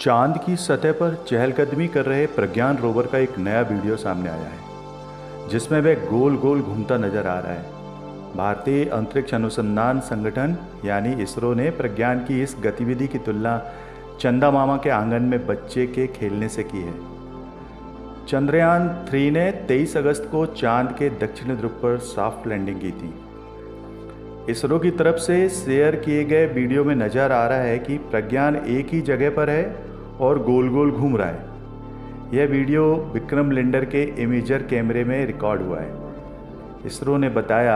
चांद की सतह पर चहलकदमी कर रहे प्रज्ञान रोवर का एक नया वीडियो सामने आया है जिसमें वह गोल गोल घूमता नजर आ रहा है। भारतीय अंतरिक्ष अनुसंधान संगठन यानी इसरो ने प्रज्ञान की इस गतिविधि की तुलना चंदा मामा के आंगन में बच्चे के खेलने से की है। चंद्रयान 3 ने 23 अगस्त को चांद के दक्षिणी ध्रुव पर सॉफ्ट लैंडिंग की थी। इसरो की तरफ से शेयर किए गए वीडियो में नज़र आ रहा है कि प्रज्ञान एक ही जगह पर है और गोल गोल घूम रहा है। यह वीडियो विक्रम लैंडर के इमेजर कैमरे में रिकॉर्ड हुआ है। इसरो ने बताया,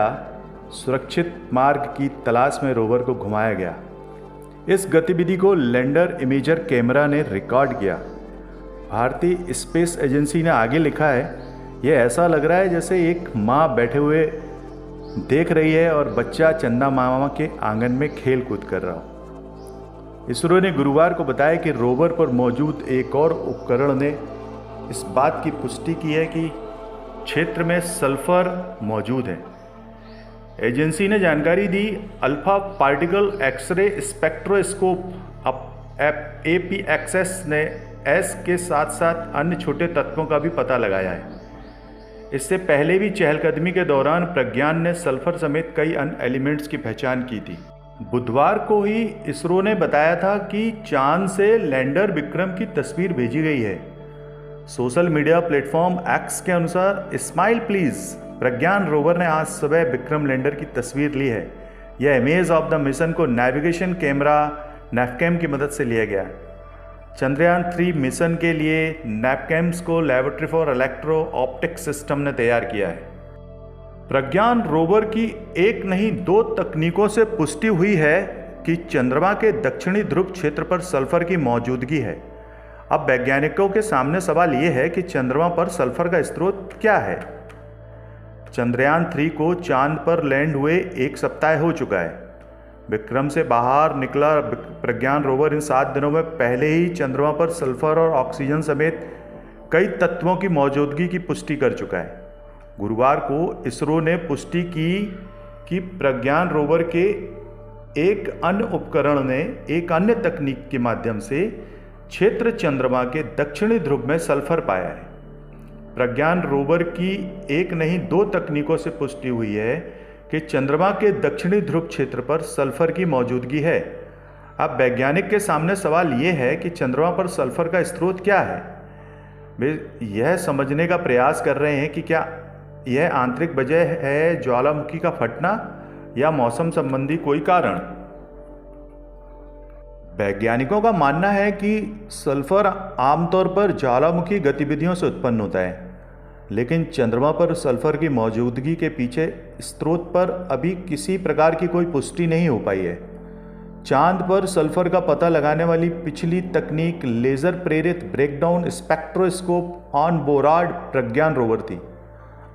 सुरक्षित मार्ग की तलाश में रोवर को घुमाया गया। इस गतिविधि को लैंडर इमेजर कैमरा ने रिकॉर्ड किया। भारतीय स्पेस एजेंसी ने आगे लिखा है, यह ऐसा लग रहा है जैसे एक माँ बैठे हुए देख रही है और बच्चा चंदा मामा के आंगन में खेल कूद कर रहा हो। इसरो ने गुरुवार को बताया कि रोवर पर मौजूद एक और उपकरण ने इस बात की पुष्टि की है कि क्षेत्र में सल्फर मौजूद है। एजेंसी ने जानकारी दी, alpha particle X ray spectroscope APXS ने एस के साथ साथ अन्य छोटे तत्वों का भी पता लगाया है। इससे पहले भी चहलकदमी के दौरान प्रज्ञान ने सल्फर समेत कई अन्य एलिमेंट्स की पहचान की थी। बुधवार को ही इसरो ने बताया था कि चांद से लैंडर विक्रम की तस्वीर भेजी गई है। सोशल मीडिया प्लेटफॉर्म एक्स के अनुसार, स्माइल प्लीज, प्रज्ञान रोवर ने आज सुबह विक्रम लैंडर की तस्वीर ली है। यह इमेज ऑफ द मिशन को नेविगेशन कैमरा नैफकैम की मदद से लिया गया। चंद्रयान 3 मिशन के लिए नैपकैम्स को laboratory for electro optic system ने तैयार किया है। प्रज्ञान रोवर की एक नहीं 2 तकनीकों से पुष्टि हुई है कि चंद्रमा के दक्षिणी ध्रुव क्षेत्र पर सल्फर की मौजूदगी है। अब वैज्ञानिकों के सामने सवाल यह है कि चंद्रमा पर सल्फर का स्रोत क्या है। चंद्रयान 3 को चांद पर लैंड हुए 1 सप्ताह हो चुका है। विक्रम से बाहर निकला प्रज्ञान रोवर इन 7 दिनों में पहले ही चंद्रमा पर सल्फर और ऑक्सीजन समेत कई तत्वों की मौजूदगी की पुष्टि कर चुका है। गुरुवार को इसरो ने पुष्टि की कि प्रज्ञान रोवर के एक अन्य उपकरण ने एक अन्य तकनीक के माध्यम से क्षेत्र चंद्रमा के दक्षिणी ध्रुव में सल्फर पाया है। प्रज्ञान रोवर की एक नहीं 2 तकनीकों से पुष्टि हुई है कि चंद्रमा के दक्षिणी ध्रुव क्षेत्र पर सल्फर की मौजूदगी है। अब वैज्ञानिक के सामने सवाल ये है कि चंद्रमा पर सल्फर का स्रोत क्या है। वे यह समझने का प्रयास कर रहे हैं कि क्या यह आंतरिक वजह है, ज्वालामुखी का फटना, या मौसम संबंधी कोई कारण। वैज्ञानिकों का मानना है कि सल्फर आमतौर पर ज्वालामुखी गतिविधियों से उत्पन्न होता है, लेकिन चंद्रमा पर सल्फर की मौजूदगी के पीछे स्रोत पर अभी किसी प्रकार की कोई पुष्टि नहीं हो पाई है। चांद पर सल्फर का पता लगाने वाली पिछली तकनीक लेज़र प्रेरित breakdown spectroscope on board Pragyan rover थी।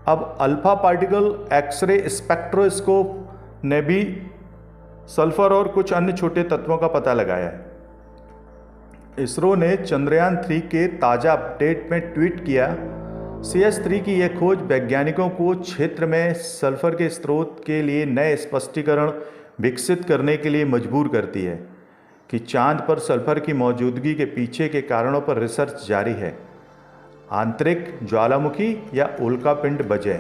अब अल्फा पार्टिकल एक्सरे स्पेक्ट्रोस्कोप ने भी सल्फर और कुछ अन्य छोटे तत्वों का पता लगाया है। इसरो ने चंद्रयान 3 के ताज़ा अपडेट में ट्वीट किया, CS3 की यह खोज वैज्ञानिकों को क्षेत्र में सल्फर के स्रोत के लिए नए स्पष्टीकरण विकसित करने के लिए मजबूर करती है कि चांद पर सल्फर की मौजूदगी के पीछे के कारणों पर रिसर्च जारी है। आंतरिक ज्वालामुखी या उल्कापिंड वजह।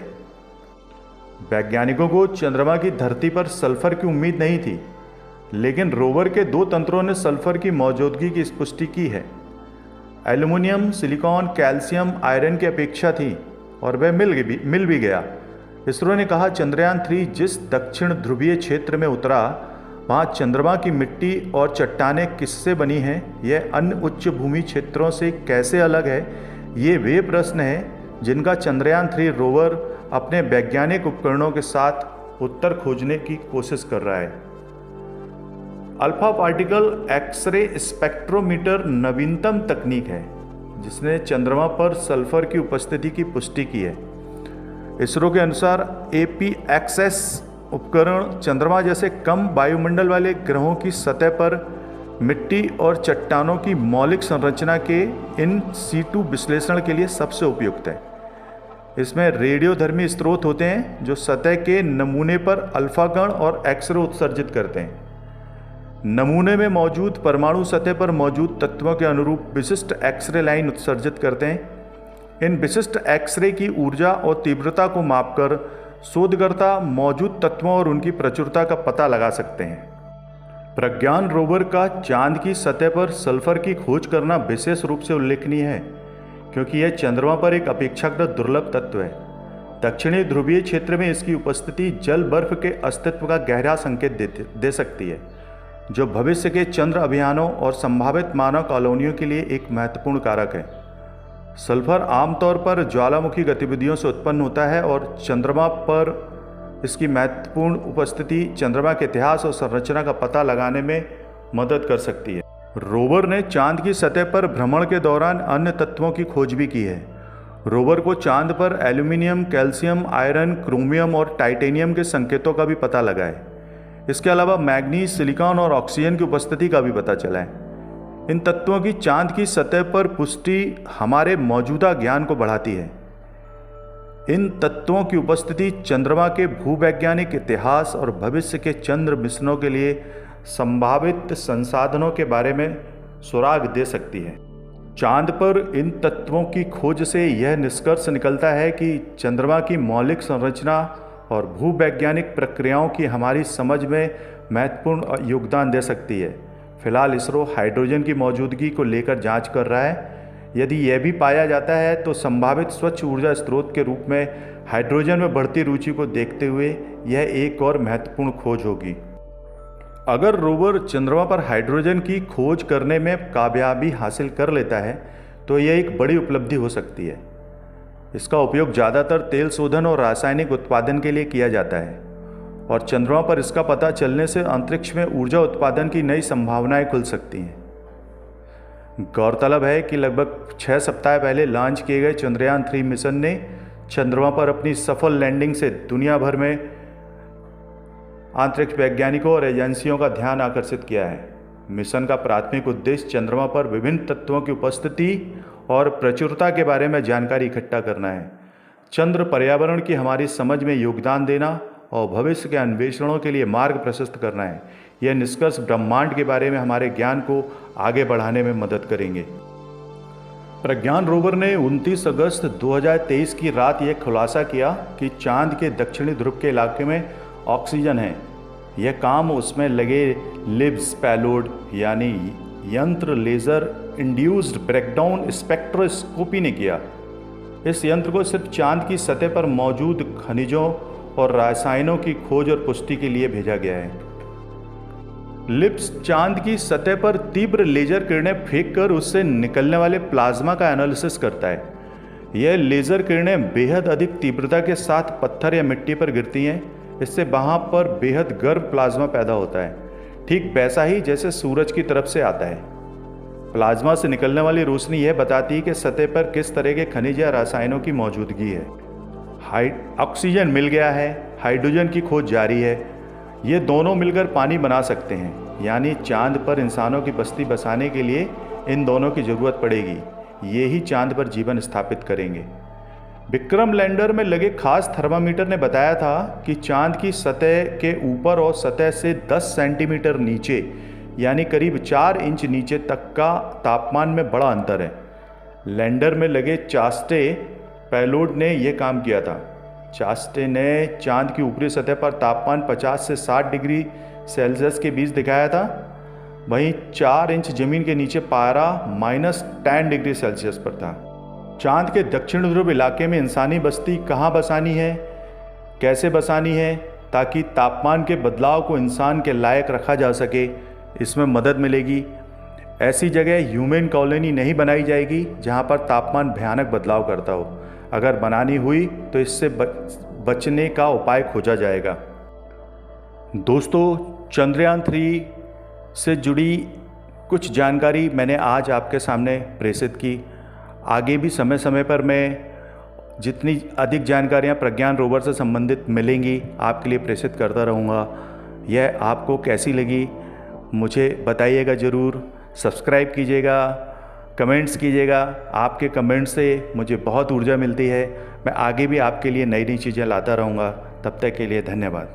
वैज्ञानिकों को चंद्रमा की धरती पर सल्फर की उम्मीद नहीं थी, लेकिन रोवर के 2 तंत्रों ने सल्फर की मौजूदगी की पुष्टि की है। एल्युमिनियम, सिलिकॉन, कैल्शियम आयरन की अपेक्षा थी और वह मिल भी गया। इसरो ने कहा, चंद्रयान 3 जिस दक्षिण ध्रुवीय क्षेत्र में उतरा, वहाँ चंद्रमा की मिट्टी और चट्टानें किससे बनी हैं, यह अन्य उच्च भूमि क्षेत्रों से कैसे अलग है, ये वे प्रश्न हैं जिनका चंद्रयान 3 रोवर अपने वैज्ञानिक उपकरणों के साथ उत्तर खोजने की कोशिश कर रहा है। अल्फा पार्टिकल एक्सरे स्पेक्ट्रोमीटर नवीनतम तकनीक है जिसने चंद्रमा पर सल्फर की उपस्थिति की पुष्टि की है। इसरो के अनुसार APXS उपकरण चंद्रमा जैसे कम वायुमंडल वाले ग्रहों की सतह पर मिट्टी और चट्टानों की मौलिक संरचना के इन सीटू विश्लेषण के लिए सबसे उपयुक्त है। इसमें रेडियोधर्मी स्रोत होते हैं जो सतह के नमूने पर अल्फा कण और एक्सरे उत्सर्जित करते हैं। नमूने में मौजूद परमाणु सतह पर मौजूद तत्वों के अनुरूप विशिष्ट एक्सरे लाइन उत्सर्जित करते हैं। इन विशिष्ट एक्सरे की ऊर्जा और तीव्रता को मापकर शोधकर्ता मौजूद तत्वों और उनकी प्रचुरता का पता लगा सकते हैं। प्रज्ञान रोवर का चांद की सतह पर सल्फर की खोज करना विशेष रूप से उल्लेखनीय है, क्योंकि यह चंद्रमा पर एक अपेक्षाकृत दुर्लभ तत्व है। दक्षिणी ध्रुवीय क्षेत्र में इसकी उपस्थिति जल बर्फ के अस्तित्व का गहरा संकेत दे सकती है, जो भविष्य के चंद्र अभियानों और संभावित मानव कॉलोनियों के लिए एक महत्वपूर्ण कारक है। सल्फर आमतौर पर ज्वालामुखी गतिविधियों से उत्पन्न होता है और चंद्रमा पर इसकी महत्वपूर्ण उपस्थिति चंद्रमा के इतिहास और संरचना का पता लगाने में मदद कर सकती है। रोवर ने चांद की सतह पर भ्रमण के दौरान अन्य तत्वों की खोज भी की है। रोवर को चांद पर एल्यूमिनियम, कैल्शियम, आयरन, क्रोमियम और टाइटेनियम के संकेतों का भी पता लगा है। इसके अलावा मैग्नीज, सिलिकॉन और ऑक्सीजन की उपस्थिति का भी पता चला है। इन तत्वों की चांद की सतह पर पुष्टि हमारे मौजूदा ज्ञान को बढ़ाती है। इन तत्वों की उपस्थिति चंद्रमा के भूवैज्ञानिक इतिहास और भविष्य के चंद्र मिशनों के लिए संभावित संसाधनों के बारे में सुराग दे सकती है। चांद पर इन तत्वों की खोज से यह निष्कर्ष निकलता है कि चंद्रमा की मौलिक संरचना और भूवैज्ञानिक प्रक्रियाओं की हमारी समझ में महत्वपूर्ण योगदान दे सकती है। फिलहाल इसरो हाइड्रोजन की मौजूदगी को लेकर जांच कर रहा है। यदि यह भी पाया जाता है तो संभावित स्वच्छ ऊर्जा स्रोत के रूप में हाइड्रोजन में बढ़ती रुचि को देखते हुए यह एक और महत्वपूर्ण खोज होगी। अगर रोवर चंद्रमा पर हाइड्रोजन की खोज करने में कामयाबी हासिल कर लेता है तो यह एक बड़ी उपलब्धि हो सकती है। इसका उपयोग ज़्यादातर तेल शोधन और रासायनिक उत्पादन के लिए किया जाता है और चंद्रमा पर इसका पता चलने से अंतरिक्ष में ऊर्जा उत्पादन की नई संभावनाएं खुल सकती हैं। गौरतलब है कि लगभग 6 सप्ताह पहले लॉन्च किए गए चंद्रयान 3 मिशन ने चंद्रमा पर अपनी सफल लैंडिंग से दुनिया भर में अंतरिक्ष वैज्ञानिकों और एजेंसियों का ध्यान आकर्षित किया है। मिशन का प्राथमिक उद्देश्य चंद्रमा पर विभिन्न तत्वों की उपस्थिति और प्रचुरता के बारे में जानकारी इकट्ठा करना है। चंद्र पर्यावरण की हमारी समझ में योगदान देना और भविष्य के अन्वेषणों के लिए मार्ग प्रशस्त करना है। यह निष्कर्ष ब्रह्मांड के बारे में हमारे ज्ञान को आगे बढ़ाने में मदद करेंगे। प्रज्ञान रोवर ने 29 अगस्त 2023 की रात यह खुलासा किया कि चांद के दक्षिणी ध्रुव के इलाके में ऑक्सीजन है। यह काम उसमें लगे लिब्स पेलोड यानी यंत्र लेज़र इंड्यूस्ड ब्रेकडाउन स्पेक्ट्रोस्कोपी ने किया। इस यंत्र को सिर्फ चांद की सतह पर मौजूद खनिजों और रसायनों की खोज और पुष्टि के लिए भेजा गया है। लिब्स चांद की सतह पर तीव्र लेजर किरणें फेंककर उससे निकलने वाले प्लाज्मा का एनालिसिस करता है। यह लेजर किरणें बेहद अधिक तीव्रता के साथ पत्थर या मिट्टी पर गिरती हैं। इससे वहाँ पर बेहद गर्म प्लाज्मा पैदा होता है, ठीक वैसा ही जैसे सूरज की तरफ से आता है। प्लाज्मा से निकलने वाली रोशनी यह बताती है कि सतह पर किस तरह के खनिज या रसायनों की मौजूदगी है। ऑक्सीजन मिल गया है, हाइड्रोजन की खोज जारी है। ये दोनों मिलकर पानी बना सकते हैं, यानी चांद पर इंसानों की बस्ती बसाने के लिए इन दोनों की ज़रूरत पड़ेगी। ये ही चांद पर जीवन स्थापित करेंगे। विक्रम लैंडर में लगे खास थर्मामीटर ने बताया था कि चांद की सतह के ऊपर और सतह से 10 सेंटीमीटर नीचे यानी करीब 4 इंच नीचे तक का तापमान में बड़ा अंतर है। लैंडर में लगे चास्टे पेलोड ने यह काम किया था। चास्टे ने चांद की ऊपरी सतह पर तापमान 50 से 60 डिग्री सेल्सियस के बीच दिखाया था। वहीं 4 इंच जमीन के नीचे पारा -10 डिग्री सेल्सियस पर था। चांद के दक्षिण ध्रुव इलाके में इंसानी बस्ती कहाँ बसानी है, कैसे बसानी है, ताकि तापमान के बदलाव को इंसान के लायक रखा जा सके, इसमें मदद मिलेगी। ऐसी जगह ह्यूमन कॉलोनी नहीं बनाई जाएगी जहाँ पर तापमान भयानक बदलाव करता हो। अगर बनानी हुई तो इससे बचने का उपाय खोजा जाएगा। दोस्तों, चंद्रयान 3 से जुड़ी कुछ जानकारी मैंने आज आपके सामने प्रेषित की। आगे भी समय समय पर मैं जितनी अधिक जानकारियां प्रज्ञान रोवर से संबंधित मिलेंगी आपके लिए प्रेषित करता रहूँगा। यह आपको कैसी लगी मुझे बताइएगा ज़रूर। सब्सक्राइब कीजिएगा, कमेंट्स कीजिएगा। आपके कमेंट से मुझे बहुत ऊर्जा मिलती है। मैं आगे भी आपके लिए नई नई चीज़ें लाता रहूँगा। तब तक के लिए धन्यवाद।